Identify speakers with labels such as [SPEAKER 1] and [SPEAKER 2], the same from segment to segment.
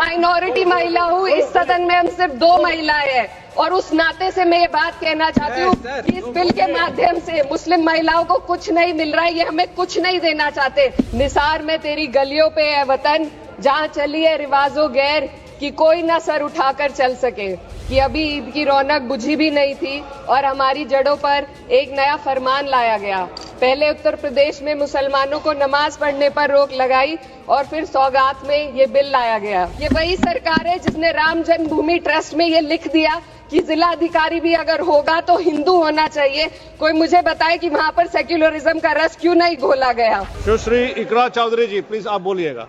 [SPEAKER 1] Minority महिला हूँ, इस सदन में हम सिर्फ 2 महिलाएं हैं और उस नाते से मैं ये बात कहना चाहती हूँ कि इस बिल के माध्यम से मुस्लिम महिलाओं को कुछ नहीं मिल रहा है, ये हमें कुछ नहीं देना चाहते। निसार में तेरी गलियों पे है वतन, जहाँ चली है रिवाजो गैर कि कोई ना सर उठाकर चल सके। कि अभी ईद की रौनक बुझी भी नहीं थी और हमारी जड़ों पर एक नया फरमान लाया गया। पहले उत्तर प्रदेश में मुसलमानों को नमाज पढ़ने पर रोक लगाई और फिर सौगात में ये बिल लाया गया। ये वही सरकार है जिसने राम जन्मभूमि ट्रस्ट में ये लिख दिया कि जिला अधिकारी भी अगर होगा तो हिंदू होना चाहिए। कोई मुझे बताए कि वहाँ पर सेक्युलरिज्म का रस क्यों नहीं घोला गया।
[SPEAKER 2] सुश्री इकरा चौधरी जी, प्लीज आप बोलिएगा।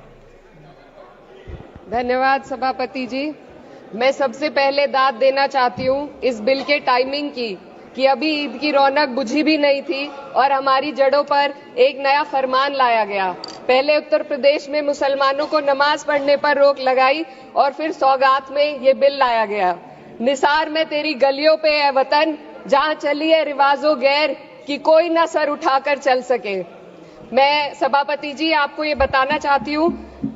[SPEAKER 1] धन्यवाद सभापति जी। मैं सबसे पहले दाद देना चाहती हूँ इस बिल के टाइमिंग की कि अभी ईद की रौनक बुझी भी नहीं थी और हमारी जड़ों पर एक नया फरमान लाया गया। पहले उत्तर प्रदेश में मुसलमानों को नमाज पढ़ने पर रोक लगाई और फिर सौगात में ये बिल लाया गया। निसार में तेरी गलियों पे है वतन, जहाँ चली है रिवाजो गैर कि कोई ना सर उठाकर चल सके। मैं सभापति जी आपको ये बताना चाहती हूँ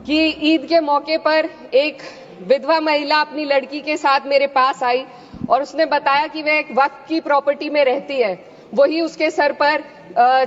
[SPEAKER 1] कि ईद के मौके पर एक विधवा महिला अपनी लड़की के साथ मेरे पास आई और उसने बताया कि वह एक वक्फ की प्रॉपर्टी में रहती है, वही उसके सर पर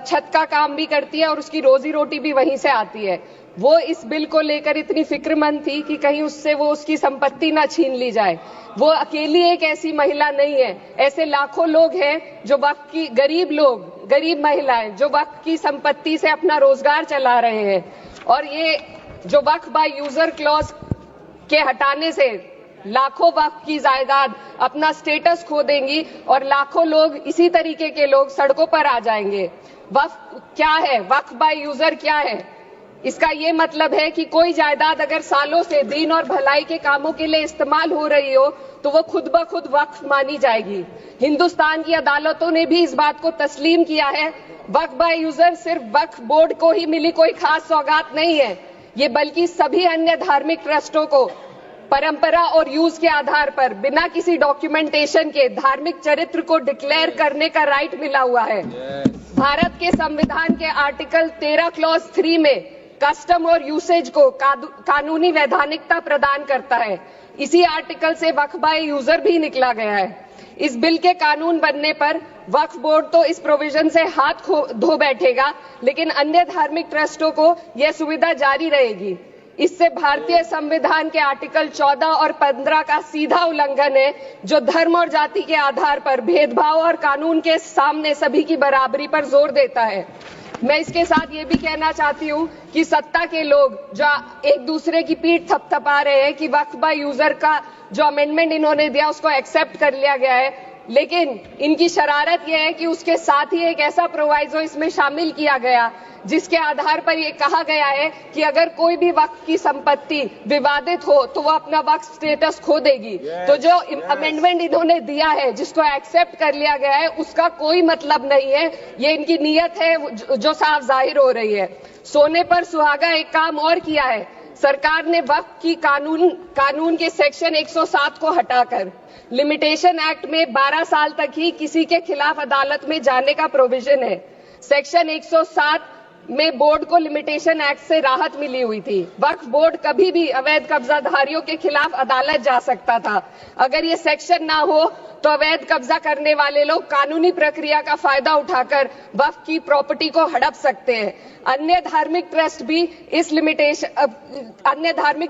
[SPEAKER 1] छत का काम भी करती है और उसकी रोजी रोटी भी वहीं से आती है। वो इस बिल को लेकर इतनी फिक्रमंद थी कि कहीं उससे वो उसकी संपत्ति ना छीन ली जाए। वो अकेली एक ऐसी महिला नहीं है, ऐसे लाखों लोग हैं जो वक्फ की गरीब महिलाएं जो वक्फ की संपत्ति से अपना रोजगार चला रहे हैं। और ये जो वक्फ बाय यूजर क्लॉज के हटाने से लाखों वक्फ की जायदाद अपना स्टेटस खो देंगी और लाखों लोग इसी तरीके के लोग सड़कों पर आ जाएंगे। वक्फ क्या है, वक्फ बाय यूजर क्या है? इसका ये मतलब है कि कोई जायदाद अगर सालों से दीन और भलाई के कामों के लिए इस्तेमाल हो रही हो तो वो खुद ब खुद वक्फ मानी जाएगी। हिंदुस्तान की अदालतों ने भी इस बात को तस्लीम किया है। वक्फ बाय यूजर सिर्फ वक्फ बोर्ड को ही मिली कोई खास सौगात नहीं है, ये बल्कि सभी अन्य धार्मिक ट्रस्टों को परंपरा और यूज के आधार पर बिना किसी डॉक्यूमेंटेशन के धार्मिक चरित्र को डिक्लेयर करने का राइट मिला हुआ है। भारत के संविधान के आर्टिकल 13 क्लॉज 3 में कस्टम और यूसेज को कानूनी वैधानिकता प्रदान करता है। इसी आर्टिकल से वक्फ बाय यूजर भी निकला गया है। इस बिल के कानून बनने पर वक्फ बोर्ड तो इस प्रोविजन से हाथ धो बैठेगा, लेकिन अन्य धार्मिक ट्रस्टों को यह सुविधा जारी रहेगी। इससे भारतीय संविधान के आर्टिकल 14 और 15 का सीधा उल्लंघन है, जो धर्म और जाति के आधार पर भेदभाव और कानून के सामने सभी की बराबरी पर जोर देता है। मैं इसके साथ ये भी कहना चाहती हूँ कि सत्ता के लोग जो एक दूसरे की पीठ थपथपा रहे हैं कि वक्फ बाय यूजर का जो अमेंडमेंट इन्होंने दिया उसको एक्सेप्ट कर लिया गया है, लेकिन इनकी शरारत यह है कि उसके साथ ही एक ऐसा प्रोवाइजो इसमें शामिल किया गया जिसके आधार पर यह कहा गया है कि अगर कोई भी वक्फ की संपत्ति विवादित हो तो वो अपना वक्फ स्टेटस खो देगी। तो जो अमेंडमेंट इन्होंने दिया है जिसको एक्सेप्ट कर लिया गया है उसका कोई मतलब नहीं है, ये इनकी नीयत है जो साफ जाहिर हो रही है। सोने पर सुहागा एक काम और किया है, सरकार ने वक्फ की कानून के सेक्शन 107 को हटाकर लिमिटेशन एक्ट में 12 साल तक ही किसी के खिलाफ अदालत में जाने का प्रोविजन है। सेक्शन 107 में बोर्ड को लिमिटेशन एक्ट से राहत मिली हुई थी। वक्फ बोर्ड कभी भी अवैध कब्जाधारियों के खिलाफ अदालत जा सकता था। अगर ये सेक्शन ना हो तो अवैध कब्जा करने वाले लोग कानूनी प्रक्रिया का फायदा उठाकर वक्फ की प्रॉपर्टी को हड़प सकते हैं। अन्य धार्मिक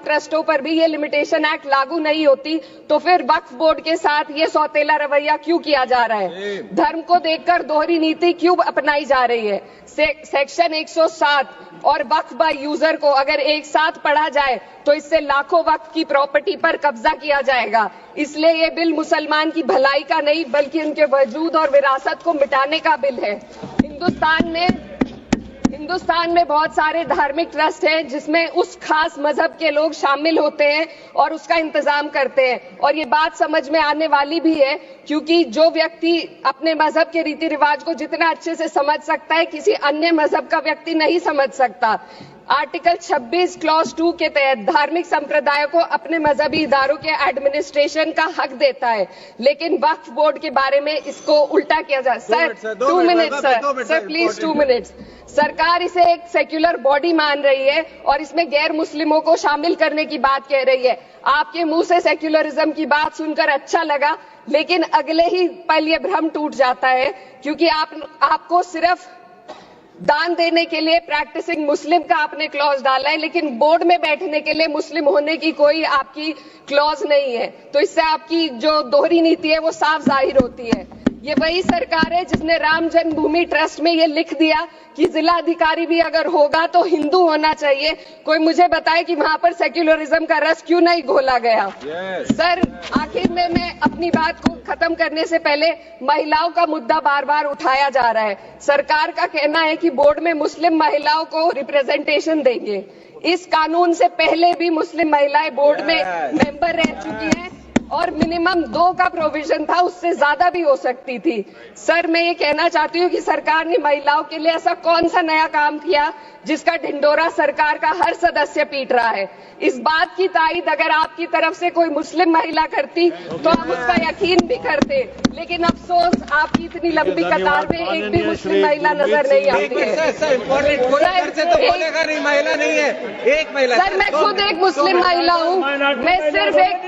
[SPEAKER 1] ट्रस्टों पर भी ये लिमिटेशन एक्ट लागू नहीं होती, तो फिर वक्फ बोर्ड के साथ ये सौतेला रवैया क्यों किया जा रहा है? धर्म को देखकर दोहरी नीति क्यों अपनाई जा रही है? सेक्शन 107 और वक्फ बाय यूजर को अगर एक साथ पढ़ा जाए तो इससे लाखों वक्फ की प्रॉपर्टी पर कब्जा किया जाएगा। इसलिए ये बिल मुसलमान की भलाई का नहीं बल्कि उनके वजूद और विरासत को मिटाने का बिल है। हिंदुस्तान में बहुत सारे धार्मिक ट्रस्ट हैं जिसमें उस खास मजहब के लोग शामिल होते हैं और उसका इंतजाम करते हैं, और ये बात समझ में आने वाली भी है क्योंकि जो व्यक्ति अपने मजहब के रीति रिवाज को जितना अच्छे से समझ सकता है किसी अन्य मजहब का व्यक्ति नहीं समझ सकता। आर्टिकल 26 क्लॉज 2 के तहत धार्मिक संप्रदायों को अपने मजहबी इदारों के एडमिनिस्ट्रेशन का हक देता है, लेकिन वक्फ बोर्ड के बारे में इसको उल्टा किया जा। Sir 2 minute sir please 2 minutes. सरकार इसे एक सेक्युलर बॉडी मान रही है और इसमें गैर मुस्लिमों को शामिल करने की बात कह रही है। आपके मुंह से सेक्युलरिज्म की बात सुनकर अच्छा लगा, लेकिन अगले ही पल ये भ्रम टूट जाता है, क्योंकि आपको सिर्फ दान देने के लिए प्रैक्टिसिंग मुस्लिम का आपने क्लॉज डाला है, लेकिन बोर्ड में बैठने के लिए मुस्लिम होने की कोई आपकी क्लॉज नहीं है। तो इससे आपकी जो दोहरी नीति है वो साफ जाहिर होती है। ये वही सरकार है जिसने राम जन्मभूमि ट्रस्ट में ये लिख दिया कि जिला अधिकारी भी अगर होगा तो हिंदू होना चाहिए। कोई मुझे बताए कि वहां पर सेक्युलरिज्म का रस क्यों नहीं घोला गया। सर आखिर में मैं अपनी बात को खत्म करने से पहले महिलाओं का मुद्दा बार बार उठाया जा रहा है। सरकार का कहना है कि बोर्ड में मुस्लिम महिलाओं को रिप्रेजेंटेशन देंगे। इस कानून से पहले भी मुस्लिम महिलाएं बोर्ड में मेंबर रह चुकी हैं और मिनिमम 2 का प्रोविजन था, उससे ज्यादा भी हो सकती थी। सर मैं ये कहना चाहती हूँ कि सरकार ने महिलाओं के लिए ऐसा कौन सा नया काम किया जिसका ढिंडोरा सरकार का हर सदस्य पीट रहा है। इस बात की तायद अगर आपकी तरफ से कोई मुस्लिम महिला करती तो हम उसका यकीन भी करते, लेकिन अफसोस आपकी इतनी लंबी कतार में एक भी मुस्लिम महिला नजर नहीं आती है। सर मैं खुद एक मुस्लिम महिला हूँ, मैं सिर्फ एक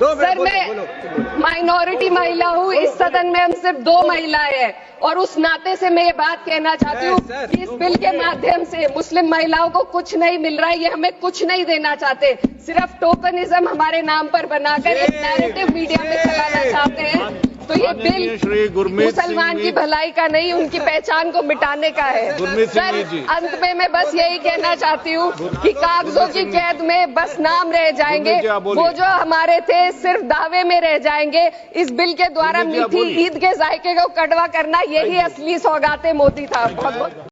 [SPEAKER 1] मैं माइनॉरिटी महिला हूँ। इस सदन में हम सिर्फ 2 महिलाएं हैं और उस नाते से मैं ये बात कहना चाहती हूँ कि इस बिल के माध्यम से मुस्लिम महिलाओं को कुछ नहीं मिल रहा है। ये हमें कुछ नहीं देना चाहते, सिर्फ टोकनिज्म हमारे नाम पर बनाकर एक नैरेटिव मीडिया में चलाना चाहते हैं। तो ये बिल मुसलमान की भलाई का नहीं, उनकी पहचान को मिटाने का है। सर अंत में मैं बस यही कहना चाहती हूँ कि कागजों की कैद में बस नाम रह जाएंगे, वो जो हमारे थे सिर्फ दावे में रह जाएंगे। इस बिल के द्वारा मीठी ईद के जायके को कड़वा करना, यही असली सौगाते मोदी था। बहुत बहुत